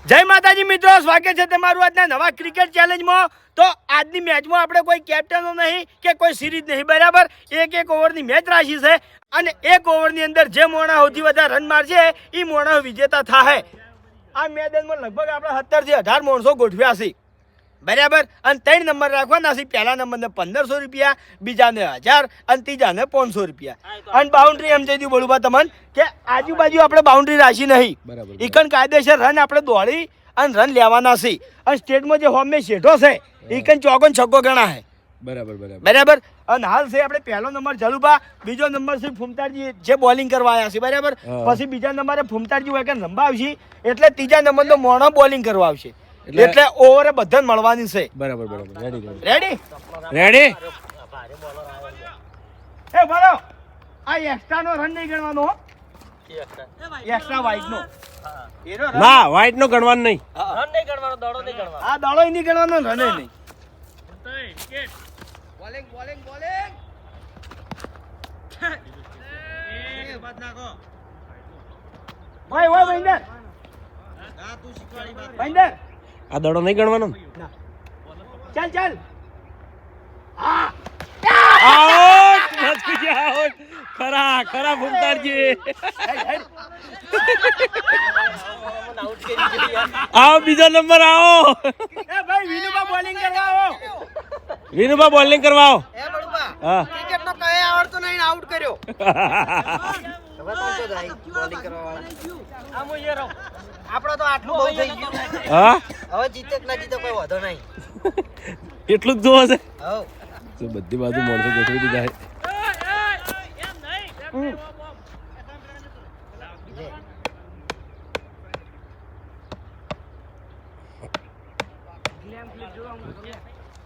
જય માતાજી મિત્રો, સ્વાગત છે તમારું આજના નવા ક્રિકેટ ચેલેન્જમાં। તો આજની મેચમાં આપણે કોઈ કેપ્ટનો નહીં કે કોઈ સિરીઝ નહીં, બરાબર? એક ઓવરની મેચ રાખી છે અને એક ઓવરની અંદર જે મોણા સૌથી વધારે રન મારશે એ મોણા વિજેતા થાય। આ મેદાનમાં લગભગ આપણે 17 થી 18 માણસો ગોઠવ્યા છે, બરાબર? અને 3 નંબર રાખવાના છે। પહેલા નંબરને 1500 રૂપિયા, બીજાને 1000 અને ત્રીજાને 500 રૂપિયા। અને બાઉન્ડ્રી એમ કહી દઉં બળુભા તમને કે આજુબાજુ આપણે બાઉન્ડ્રી રાખી નહીં, ઈકન કાયદેસર રન આપણે દોડી અને રન લેવાના છે। અને સ્ટેટમાં જે હોમે શેઠો છે ઈકન ચોગન છગ્ગો ગણા છે, બરાબર? અને હાલ છે આપણે પહેલો નંબર જલુભા, બીજો નંબર છે ફૂમતાજી જે બોલિંગ કરવા આવ્યા છે, બરાબર? પછી બીજા નંબરે ફૂમતાજી હોય કે રંબા આવશે, એટલે ત્રીજા નંબરનો મોણો બોલિંગ કરવા આવશે, એટલે ઓવરે બધાને મળવાની છે, બરાબર? રેડી એ બોલો, આ એક્સ્ટ્રા નો રન નહીં ગણવાનો, એક્સ્ટ્રા વાઇડ નો ના, વાઇડ નો ગણવાનું નહીં, રન નહીં ગણવાનો, દડો નહીં ગણવાનો, આ દડો નહીં ગણવાનો, રન નહીં। બોલિંગ એ બાદ નાખો ઓય ભાઈંદર, આ તું શીખવાડી બાત ભાઈંદર, આ દડો નહીં ગણવાનો। ચાલ આઉટ, મસ્ત આઉટ, ખરા ફૂમતાજી, આવો બીજો નંબર આવો। એ ભાઈ વિનુભા બોલિંગ કરવા આવો, વિનુભા બોલિંગ કરવા આવો। એ બળુભા, હા, ક્રિકેટ નો કઈ આવડતો નહીં, આઉટ કર્યો। હવે તો જો જાય બોલિંગ કરવા વાળા આ મોય રહો, આપણો તો આટલું બહુ થઈ ગયું। હા, હવે જીતે કે ના જીતે કોઈ વાંધો નહીં, એટલું જ જોવો છે। હવ તો બધી બાજુ માણસો ગોઠવી દીધા છે।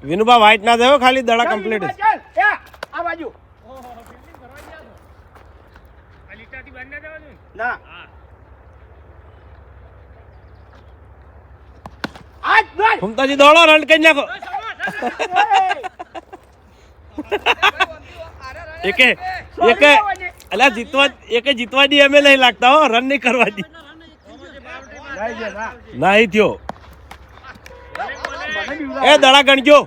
વિનુભા વાઇટ ના દેવો, ખાલી દડા કમ્પ્લીટ છે। આ બાજુ ના આજ બોલ ફૂમતાજી દોડો, રન કરી નાખો। એકે અલ્યા જીતવા દી અમે નહીં લાગતા હો, રન નહીં કરવા દી, નહીં થયો। એ દડા ગણજો,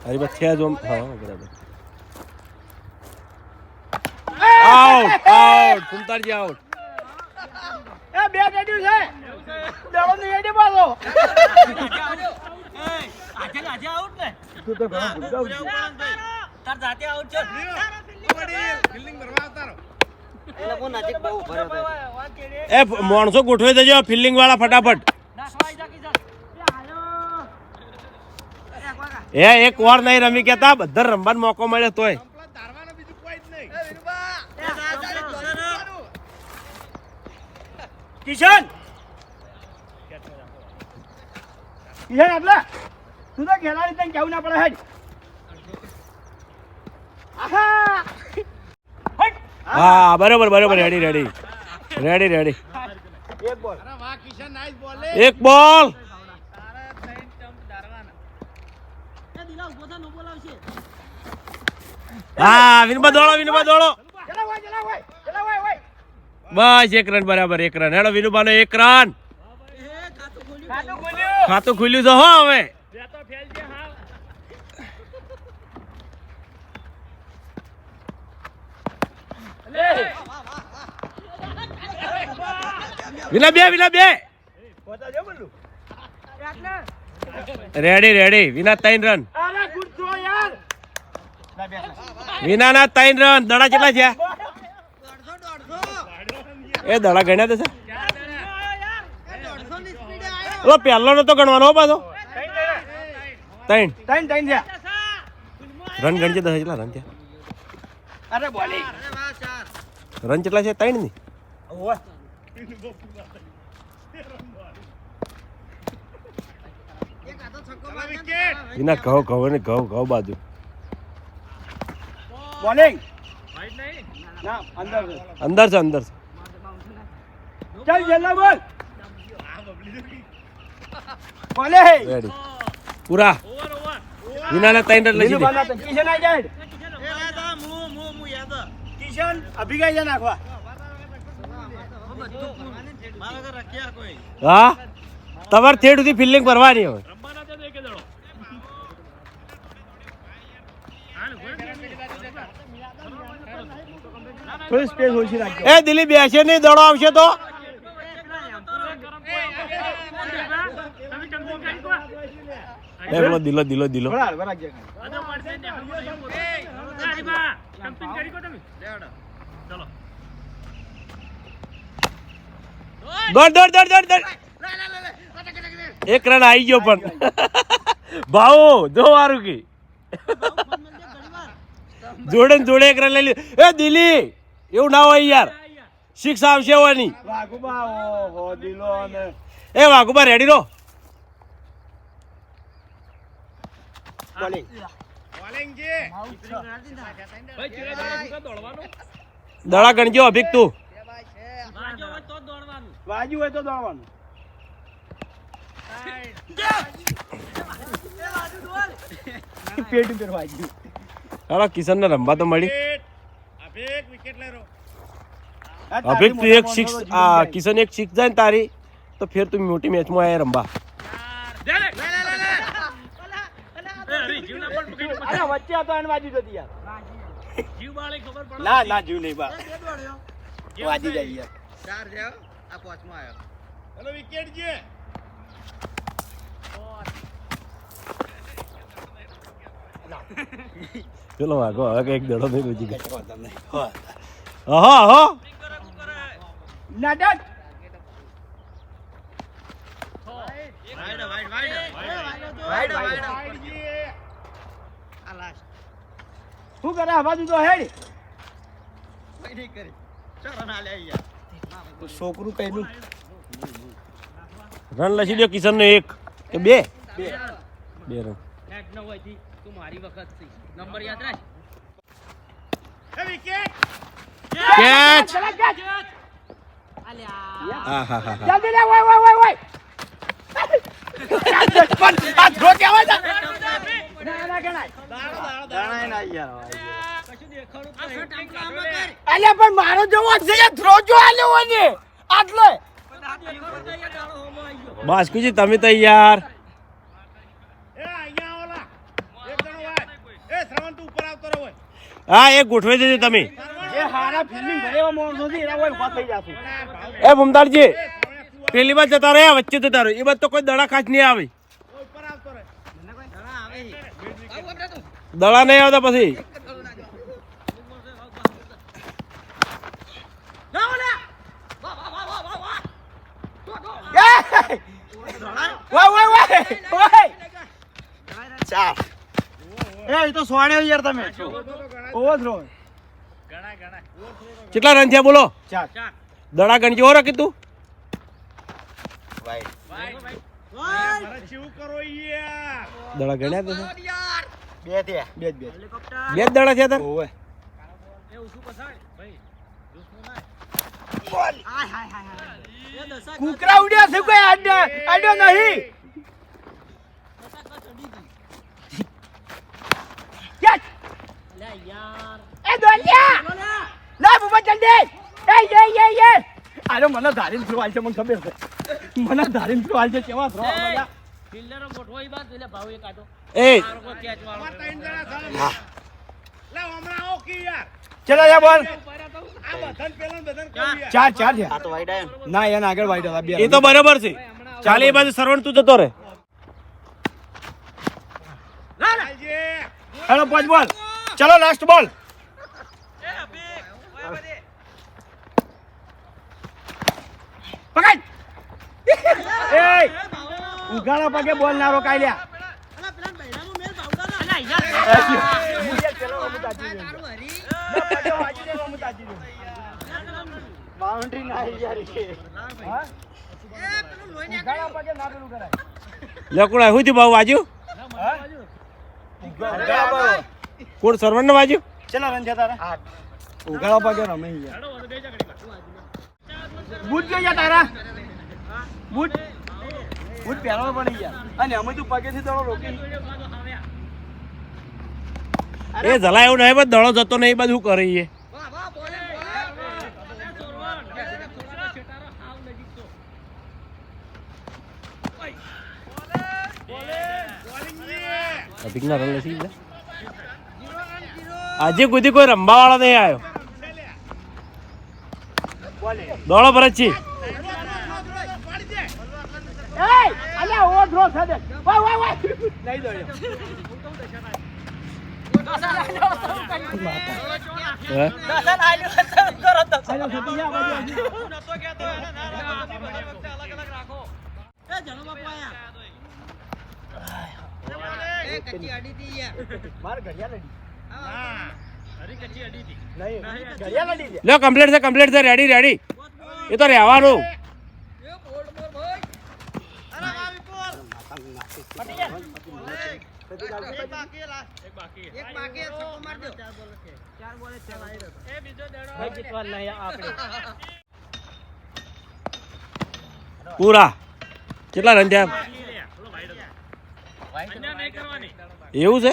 અરે બચ્ચા જો, હા બરાબર, આઉટ ફૂમતાજી આઉટ। એ બે રેડી છે, દેવો નહીં રેડી પાછો, આજે આઉટ ને તું તો ઘણો ભૂલગાવ છે, તાર જાતે આઉટ છે, ફિલ્ડિંગ ભરવા આવતારો એ લોકો નજીક બહુ ભર્યો એ માણસો ગોઠવી દેજો, ફિલ્ડિંગ વાળા ફટાફટ। એક વાર નહીં રમી કેતા, બધા રમવાનો મોકો મળે તોય કિશન એટલે તું તો ખેલાડી તને કેવું ના પડે, હેડ હા બરોબર, રેડી એક બોલ, હા વિનુભા દોડો, બસ એક રન બરાબર, એક રન હેડો વિનુભા નો, એક રન, ખાતું ખુલ્યું છે હો હવે। વિના બે રેડી, વિના 3 રન, વિના ના 3 રન, દડા કેટલા થયા? એ દડા ગણ્યા તો છે, ઓલો પહેલો નો તો ગણવાનો હો પાછો, 3 રન ગણજે, 10 કેટલા રન થયા? અરે બોલિંગ રન કેટલા છે? 3 ની વિના ઘઉ બાજુ બોલિંગ અંદર છે, ચાલ જલ્લા બોલ, બોલે રેડી પૂરા, વિના ને 3 રન લઈ લીધી। કિશન આ જાય, કિશન અભિગાઈ નાખવા હા તમારે થેડ સુધી ફિલ્ડિંગ ભરવાની હોય. થોડી સ્પેસ ઓછી રાખજો. એ દિલીપ બેસે નહીં, દડો આવશે તો એ પેલો દિલો દિલો દિલો બરાબર રાખજો. દોડ દોડ દોડ દોડ દોડ. એક રન આવી ગયો પણ ભાવો જો વારું કે જોડે ને જોડે એક રન લઈ લીધું. એ દિલી એવું ના હોય યાર, સિક્સ આવશે હોવાની. વાઘુબા ઓહો દિલો અને એ વાઘુબા રેડી રહો. બોલિંગ. દડા ગણજો અભિક તું. વાજુ હોય તો દોડવાનું. પેટ ઉપર વાજ્યું. હાલો કિશન ને રમવા તો મળી. આ અભિક તું તારી એક સિક્સ આ કિશન એક સિક્સ જાય ને તારી તો ફેર તું મોટી મેચમાં આયા રમવા. અરે વચ્ચે હતો એને વાજી જતી યાર. ના ના જીવ નહીં બા. વાજી જાય યાર. ચલો વાગો હવે એક દડો નહીં રોજી ગયો. અહો અહો નાટક. શું કરે હવા તું તો હેડ. છોકરું કઈનું રન લસી દો કિશન ને એક કે બે બે. બે રન. કેચ. હા હા હા. જલ્દી લે ઓય ઓય ઓય ઓય. પણ આ થ્રો કેવાય છે. ના ના ગણાય. ગણાય ના યાર. અલ્યા પણ મારો જવો છે યાર, થ્રો જો આલ્યો હોય ને આટલે. બાસ્કુજી તમે તો યાર હા એક ગોઠવાઈ દેજો તમે. જે હારા ફિલ્ડિંગ કરે એવા માણસો છે એના હોય ઉભા થઈ જાશું. એ ભૂમતાળજી પેલી બાદ જતા રહ્યા, વચ્ચે જતા રહ્યો. એ બાદ તો કોઈ દડા ખાસ નહીં આવે. દડા નહીં આવતા પછી. ઓય ઓય ઓય ઓય. ચાર. એ તો સોણ્યો યાર તમે. Over throw. કેટલા રન થયા બોલો? ચાર. દડા ગણજો હો રકી તું. દડા ગણ્યા તમે? બે થયા. બે જ બે. બે જ દડા થયા તાર? ઓય. કુકરા ઉડ્યા છે કોઈ આડ્યો નહીં. યસ. એ દોલિયા લા બુબા જલ્દી. એ આરો મને ધારીને થ્રો આલ છે, મને ખબર છે. મને ધારીને થ્રો આલ છે. કેવા થ્રો આલ્યા. ફિલ્ડરો ગોઠવાઈ બાદ એટલે ભાવ એક આટો એ આરો કેચ વાળો ચલો જા બોલ. ચાર ચાર છે. ના એને આગળ વાઈડ હતા બે. એ તો બરાબર છે. ચાલે એ બાજુ સરવણ તું જતો રહે. હેલો પાંચ બોલ. ચલો લાસ્ટ બોલ. પકડ. એ ઉગાડા પગે બોલ ના રોકાઈ લ્યા. બાઉન્ડ્રી ના યાર કે. હા ઉગાડા પગે ના પેલું કરાય. લકુડા હું થી ભાવ વાજ્યું? હા ઉગાડા પગે. કોણ સરવણ ને વાજ્યું? ચલો રન જતા રે. ઉગાડા પગે રમે યાર. બૂટ જોઈએ તારા. બૂટ બૂટ પહેરવા પડી યાર. અને અમે તું પગેથી દડો રોકી. એ જલા એવું નહીં, દડો જતો નહીં, બધું કરે. અભિજ્ઞા રન લેસી છે. આજે સુધી કોઈ રમવા વાળો નહીં આવ્યો. દોડો ભરતજી. અલ્યા ઓવર થ્રો છે દે વાય વાય વાય નહીં દોડ્યો હે? લો કમ્પ્લીટ છે રેડી. એ તો રહેવાનું. પૂરા કેટલા રન થયા? એવું છે?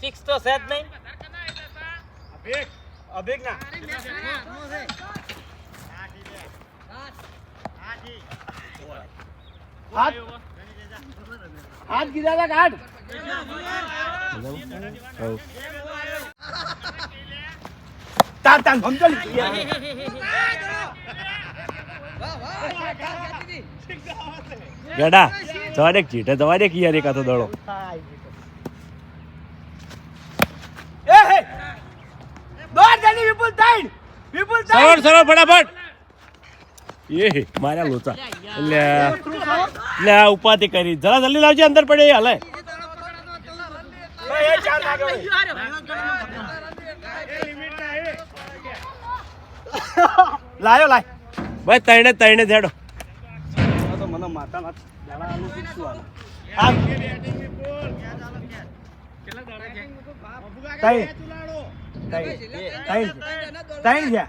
સિક્સ તો છે જ નહીં. અભિજ્ઞા હાથ કીધા હતા કાઢ હઉ. તાર સમજો લીધી ગડા જવા દે ચીટે જવા દે યાર એકાતો દડો. એ હે દોડ જની વિપુલ તાઈન સરો ફટાફટ. એ માર્યા લોચા. લે ઉપાધિ કરી. જરા જલ્દી લાવજે, અંદર પડે હાલે. એ ચાર લાગે લાયો લાય ભાઈ તઈને થેડો. તો મને માતા ના દાડા આલુ શીખશું ત્રણ છે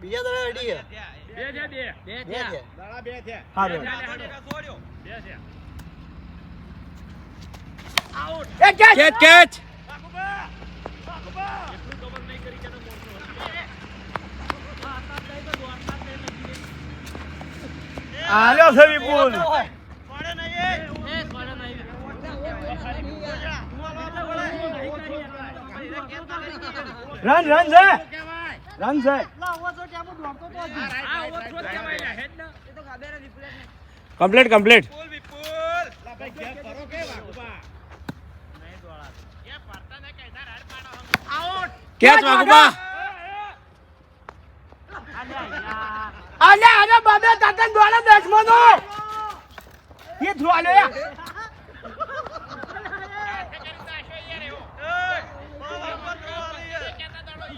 બીજા દાડા રેડી છે હા કેચ. આલ્યો છે વિપુલ રન છે કમ્પ્લીટ. કેચ વાગુબા. આલે બાબે તાતન દોડે 10મો નો ये थ्रो आलो या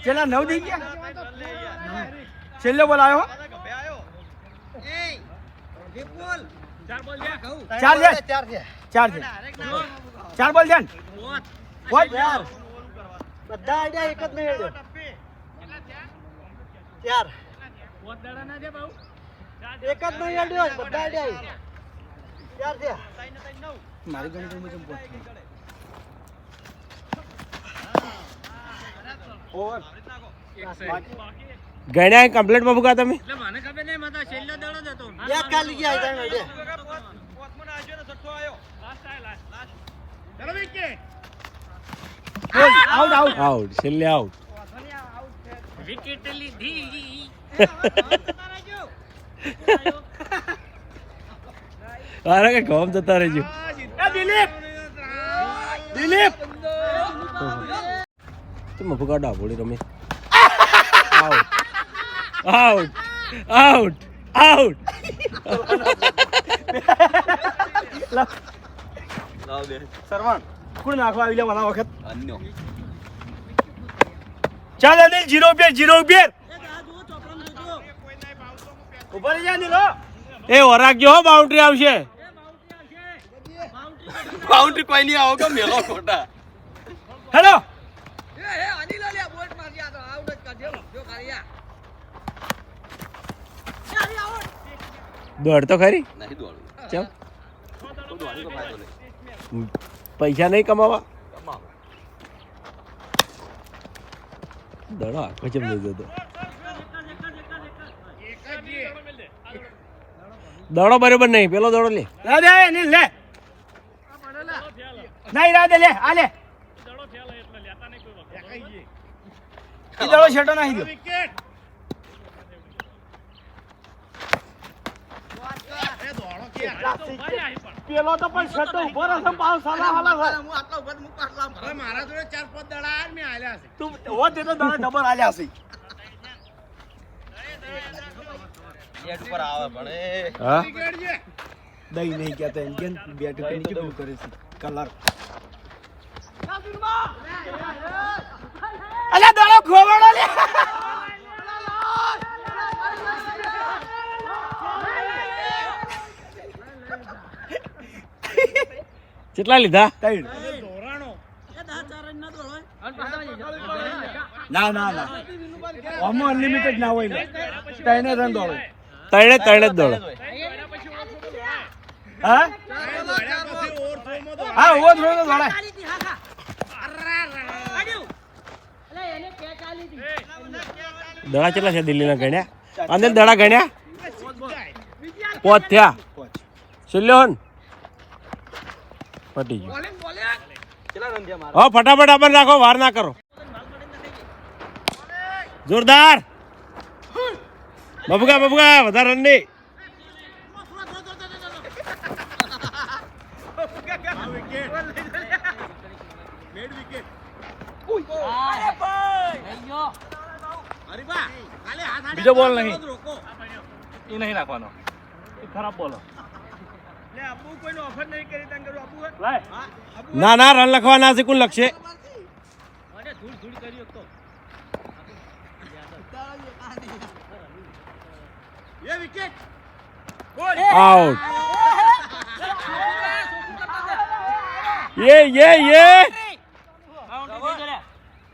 चला 9 दे गया छेल्लो बोल आयो चार बोल ध्यान वोट यार બધા આઈડિયા એક જ નહીં હેડ્યો ચાર વોટ દાડા ના દે બાઉ એક જ નહીં હેડ્યો બધા આઈડિયા ચાર છે મારી ગણતરી મુજબ ઓવર ગણ્યા કમ્પ્લીટ માં ભૂકા તમે એટલે મને ખબર નહીં માતા છેલ્લો દડો જ હતો એક ખાલી ગયા આઈ જાય પોતમણ આજો ને છઠ્ઠો આયો લાસ્ટ ચલો વિકેટ આઉટ છેલ્લે આઉટ વિકેટ લીધી અરે કે કોમ જતા રહેજો દિલીપ તો મફુકા ડાબોડી રમે આઉટ સરવણ કોણ નાખવા આવી લે મને વખત ચાલ અનિલ 0 ઉપર ઉપર જા નીલો એ ઓરાગજો હો બાઉન્ડ્રી આવશે બાઉન્ડ્રી કોઈ નહીં આવો કે મેલો ખોટા હેલો અનિલ લે બોટ મારી આ તો આઉટ જ કાઢ્યો જો કારિયા દોડ તો ખરી નહીં દોડવું ચમ દોડવું તો ફાયદો નહીં પૈસા નહીં કમાવા દડો આખો ચમ લઈ જતો દડો બરોબર નહીં પેલો દડો લે રાધે અનિલ લે નહીં રાધે લે આ લે ઈ દડો છેટો નાખી દો પેલો તો પણ છેટો ઉભો રહેશે પાછો સાલા હાલા થાય હું આટલા ઉભા હું પાછલા હવે મારા જોડે 4-5 દડા મેં આલ્યા છે તું હોત તે તો દડો ડબલ આલ્યા છે નેટ પર આવે પણ એ હા દઈ નહીં કહેતા એમ કેમ બેટ ઉપર નીચે બોલ કરે છે કલર અલ્યા દડો ખોવાડો લે કેટલા લીધા ત્રણ ના ના ના આમાં અનલિમિટેડ ના હોય ને ત્રણે રન દોડો ત્રણે જ દડો હા હા ઓ થ્રો તો દોડાય દડા કેટલા છે દિલ્હીના ગણ્યા અને દડા ગણ્યા પોત થયા છેલ્લો પટી ગયું કેટલા રન થયા હા ફટાફટ આપણ રાખો વાર ના કરો જોરદાર બબુકા વધારે રન નહીં બીજો બોલ નહીં એ નહીં નાખવાનો ખરાબ બોલો લે અબુ કોઈનો ઓફર નહીં કરી તને કરું અબુ ના રન લખવાના છે કોણ લખશે આઉટ ये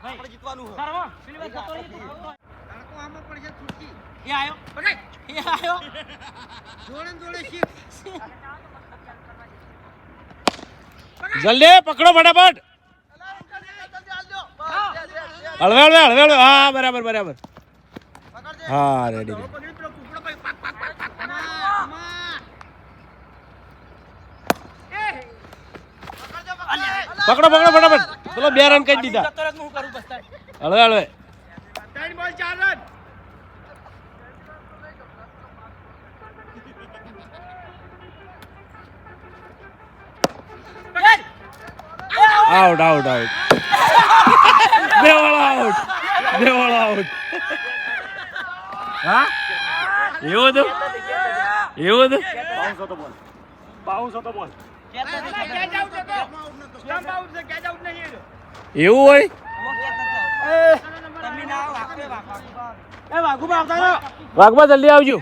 આપણે જીતવાનું જલ્દી પકડો ફટાફટ હળવે હા બરાબર હા રેડી પકડો ફટાફટ ચલો 2 રન કરી દીધા હળવે ત્રણ બોલ 4 રન આઉટ બે વાળા આઉટ હા એવું હતું એવું હોય વાઘબા જલ્દી આવજો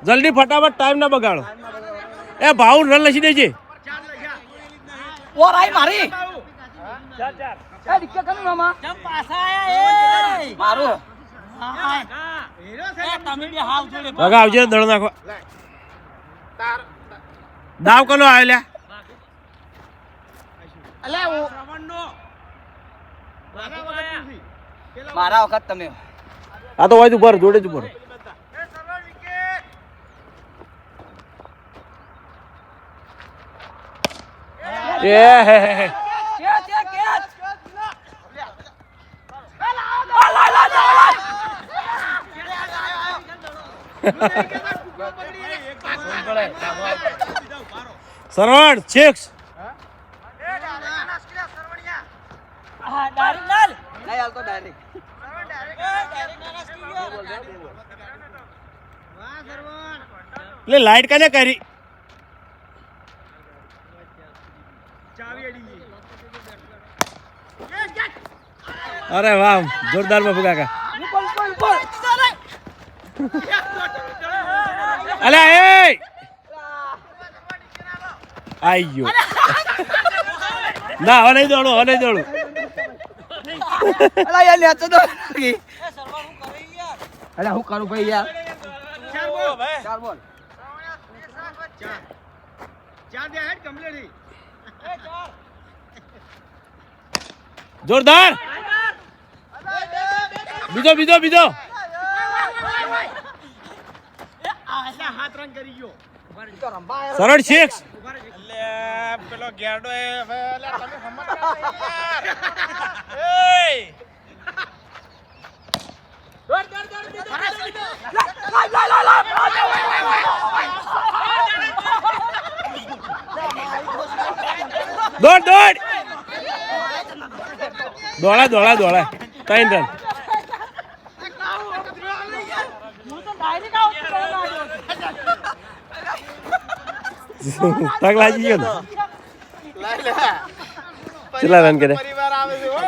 જલ્દી ફટાફટ ટાઈમ ના બગાડો એ ભાવ રન લખી દેજે ઓર આઈ મારી એ દિક્કત કનું મામા જમ પાછા આયા એ મારું હા એ તમે બી હાવ જોડે વાઘા આવજે દડો નાખવા દાવ કનો આવેલા અલે ઓ મારા વખત તમે આ તો હોય ઉપર જોડે જ ઉપર સરવણ 6 હા ડાયરેક્ટ ડાલ નહીં હાલ તો ડાયરેક્ટ એટલે લાઈટ કને કરી અરે વાહ જોરદાર બાપુ કાકા અલ્યા એ આઈ ગયો ના હવે નહીં દોડું અલા યાર લેતો તો અલા હું કરું ભાઈ યાર 4 બોલ ચાર દે હેડ કમ્પ્લીટ જોરદાર બીજો હાથ રન કરી ગયો. સરળ 6. પેલો ગેરડો એ હવે તમે સમજતા દોડ દોડા 3 રન. હું તો ડાયરેક્ટ આઉટ કરવા તક લાગી ગયો ને. કેટલા રન કરે? પરિવાર આવે છે હો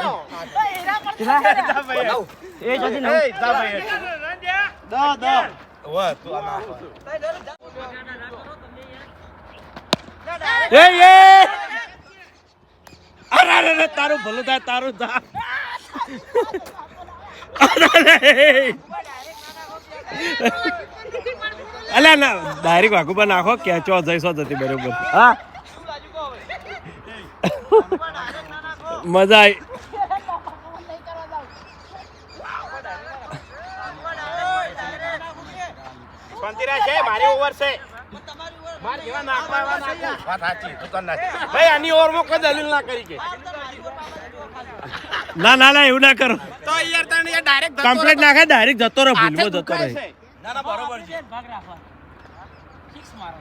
અરે તારું ભલું થાય તારું થાય. અલ્યા ના ડાયરેક્ટ વાઘુબા નાખો કેચો જઈશો જતી બરોબર. હા મજા આવી. શાંતિરાજ છે મારી ઓવર છે મારી એવા નાખવા એવા નાખું. વાત સાચી તું કર નાખ ભાઈ આની ઓવરમાં કોઈ દલીલ ના કરી કે ના એવું ના કરો. તો યાર તને યાર ડાયરેક્ટ કમ્પ્લીટ નાખે ડાયરેક્ટ જતો રહે ભૂલમાં જતો રહે. ના ના બરોબર છે ભાગ રાખવા 6 મારો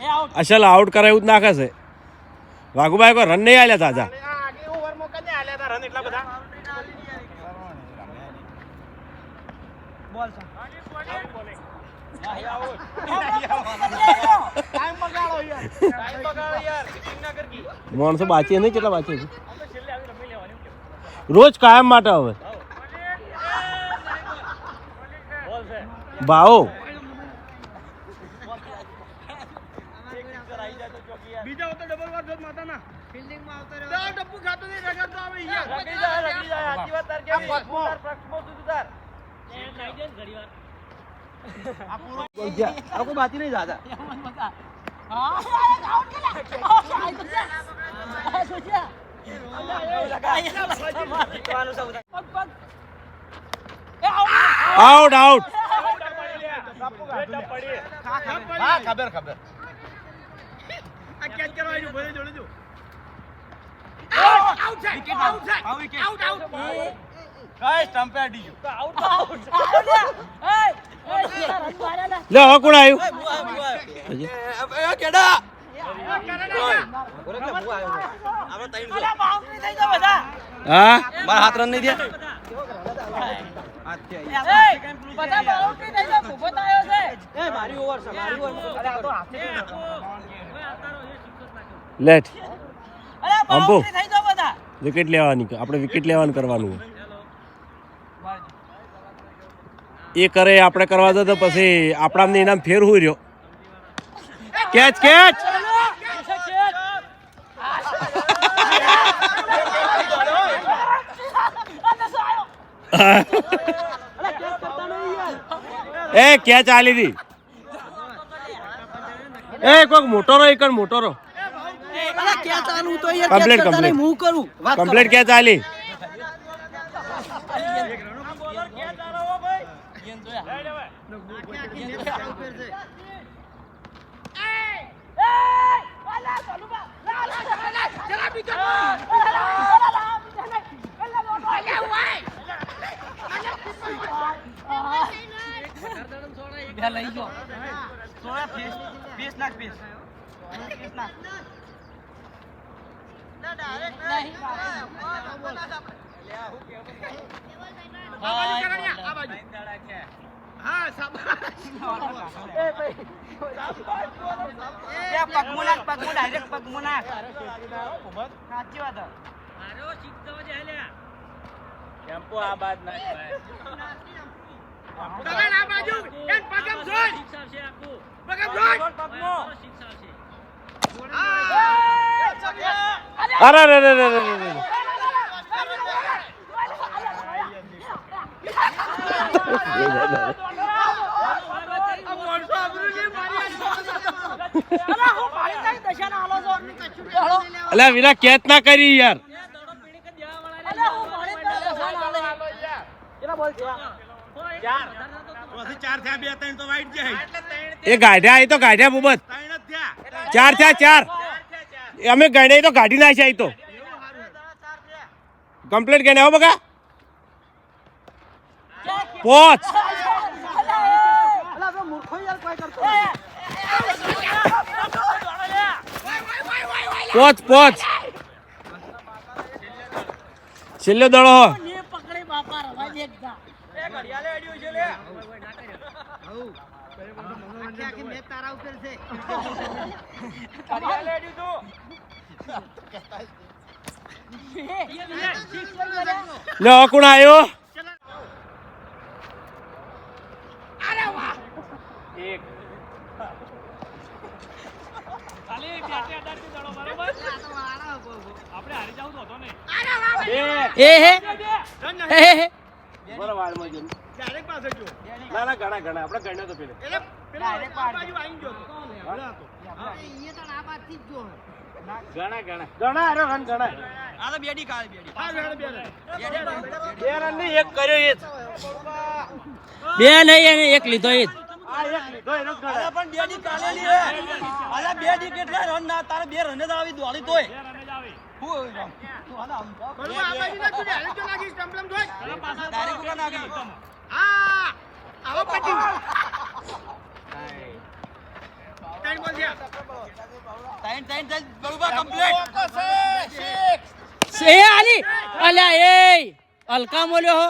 એ આઉટ અસલ આઉટ કરે એવું જ નાખે છે. વાઘુભાઈ કોઈ રન નહીં આલ્યા તાજા. આગલી ઓવરમાં કદે આલ્યા તા રન એટલા બધા બોલ છે ટાઈમ બગાડો યાર ચીટિંગ ના કરકી માણસો બાચી નહીં કેટલા બાચી છે રોજ કાયમ માટે હવે ભાવો બીજા હોતો ડબલ વાર જોત માતાના ફિલ્ડિંગ માં આવતા રહ્યો ડબ્બુ ખાતો નહીં રગડતો આવે યાર રગી જાય સાચી વાત તાર કે પ્રક્ષમો સુધી તાર आपको बात ही नहीं ज्यादा હા આઉટ કેલા સોચ્યા આઉટ આઉટ. હા ખબર આ કેચ કરવા આવ્યું ભલે જોડે જો આઉટ છે કઈ સ્ટમ્પે અડી ગયો લે હવે કોણ આવ્યું? केड़ा હા मारा हाथ रन नहीं दिया લેટ અંબો વિકેટ લેવાની આપણે વિકેટ લેવાનું કરવાનું. એ કરે આપણે કરવા દો તો પછી આપણાને ઇનામ ફેર હોય રહ્યો. કેચ કેચ એ કેચ આલી દી. એ કોક મોટો રો એક મોટો રો क्या चालू तो यार કમ્પ્લીટ કમ્પ્લીટ मुंह करूं કમ્પ્લીટ કેચ આલી. લઈ ગયો થોડા ફેસ નાખ ફેસ નાખ ના ડાયરેક્ટ નહીં આ બાજુ હા શાબાશ એ ભાઈ એ પગમો નાખ ડાયરેક્ટ પગમો નાખ સાચી વાત મારો શીખતો જ હેલ્યા ટેમ્પો આ બાદ નાખ તમે આ બાજુ એક પગમ જોઈ પગમ જોઈ અરે રે રે રે રે અલ્યા વિના કેચ ના કરી યાર. એ ગાઢ્યા એ તો ગાઢ્યા બુબત 4 થયા 4 અમે ગાઢ્યા તો ગાઢી નાખ્યા એ તો કમ્પ્લીટ ગણે હો બગા 5 5 છેલ્લો દડો હો પકડી બાપા રવા દેખતા લો કોણ આવ્યો ના ના ઘણા ઘણા આપણે ગણ્યો તો પેલે ઘણા ઘણા ઘણા અરે રન ઘણા આ તો બેડી કાળ બેડી બે રન નહીં એક કર્યો એ જ બે નહીં એને એક લીધો એ આ એક લીધો એનો જ ગણાય. પણ બેડી કાળેલી હે આલા બેડી કેટલા રન ના તારે 2 રન જ આવી દોડી તોય હું તું આલા આમ ડાયરેક્ટ ઉડા નાખી ટાઈમ બરોબર કમ્પ્લીટ એ આલી અલ્યા એ હલકા મોલ્યો હો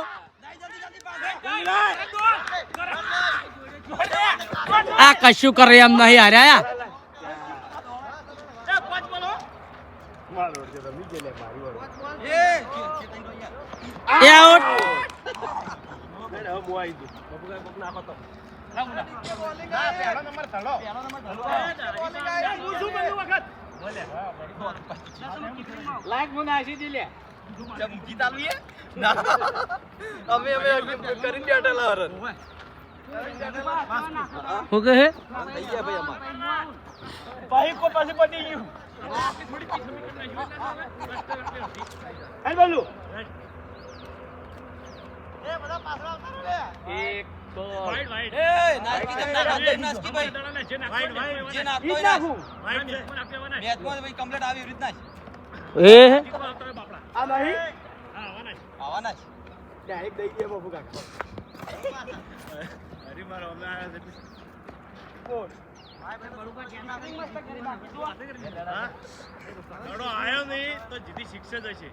આ કશું કરે એમ નહીં હાર્યા એ આઉટ મૂકી તાલવી હે ના અમે કરીને બેઠેલા હરન હો કે હે થઈ ગયા ભાઈ અમાર ભાઈ કો પાસે પડી ગયું હેલ બોલું એ નાસ્કી જમ ના નાસ્કી નાસ્કી ભાઈ જે નાખતો હોય ના મેચમાં ભાઈ કમ્પ્લીટ આવી રીતના એ આ નહીં આવવાના છે ડાયરેક્ટ દઈ ગયા બાપુ કાકા આયો નહીં તો જીતી શિક્ષે જ હશે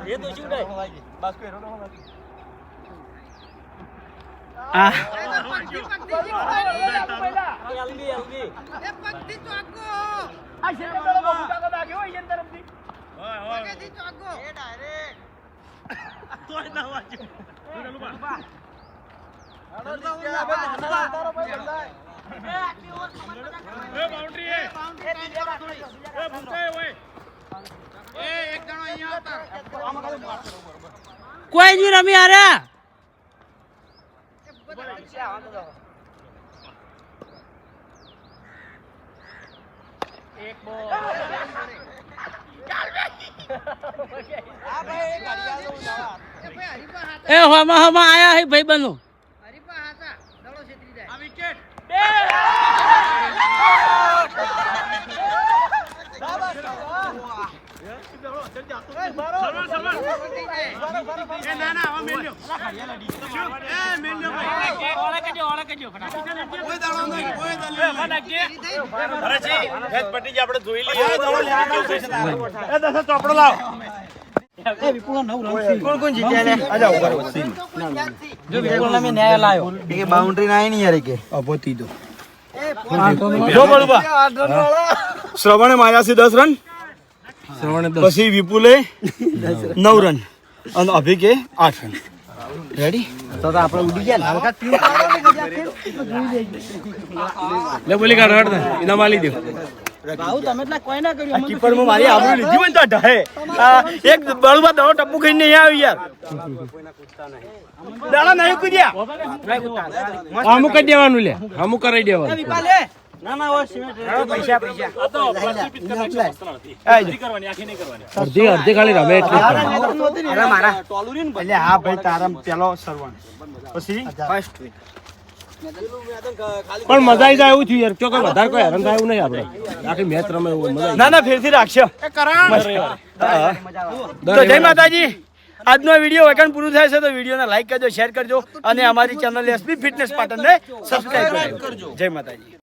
એ તો શું થાય બસ કોઈ રોનો આ એલબી એલબી આ છેલ્લે દડો બાપુ કાકા લાગ્યો હોય એન તરફથી તોય ના વાંચ્યું બાઉન્ડ્રી એ ભૂલતા હોય કોઈ નહીં રમી હાર્યા એ હમા હમા આયા હે ભાઈ બનો આપણે જોઈ લઈએ ચોપડો લાવ બાઉન્ડ્રી ના નહીં યાર કે અપોતી દો જો બળુબા શ્રવણે માર્યા છે 10 રન પછી વિપુલે 9 રન અને અભિકે 8 રન રેડી તો આપણે ઉડી ગયા લે બોલી કાઢ ઇનામ આલી દો ભાઉ તમે એટલે કોઈ ના કર્યું અમે તો કીપરમાં મારી આબરૂ લીધી હોય ને તો ઢહે. એક બળવા દડો ટપ્પુ ખાઈને નહીં આવી યાર. દાડા નહીં કૂદ્યા. અમુક જ દેવાનું લે અમુક કરાઈ દેવાનું વિપા લે ના ના હોય સિમેન્ટ પૈસા અડધી અડધી ખાલી રમે એટલે જ કરે. અરે મારા ટોલું રહ્યું ને એટલે હા ભાઈ તારા પેલો સરવણ પછી ફર્સ્ટ પણ મજા આવી જાય એવું થયું યાર જો કોઈ વધારે કોઈ હેરાન થાય એવું નહીં આપણે આખી મેચ રમે એવું મજા આવી ના ના ફેરથી રાખશો. તો જય માતાજી. આજનો વિડીયો વેકન પૂરું થાય છે તો વિડીયોને લાઈક કરજો, શેર કરજો અને અમારી ચેનલ એસબી ફિટનેસ પાટણને સબસ્ક્રાઇબ કરજો. જય માતાજી.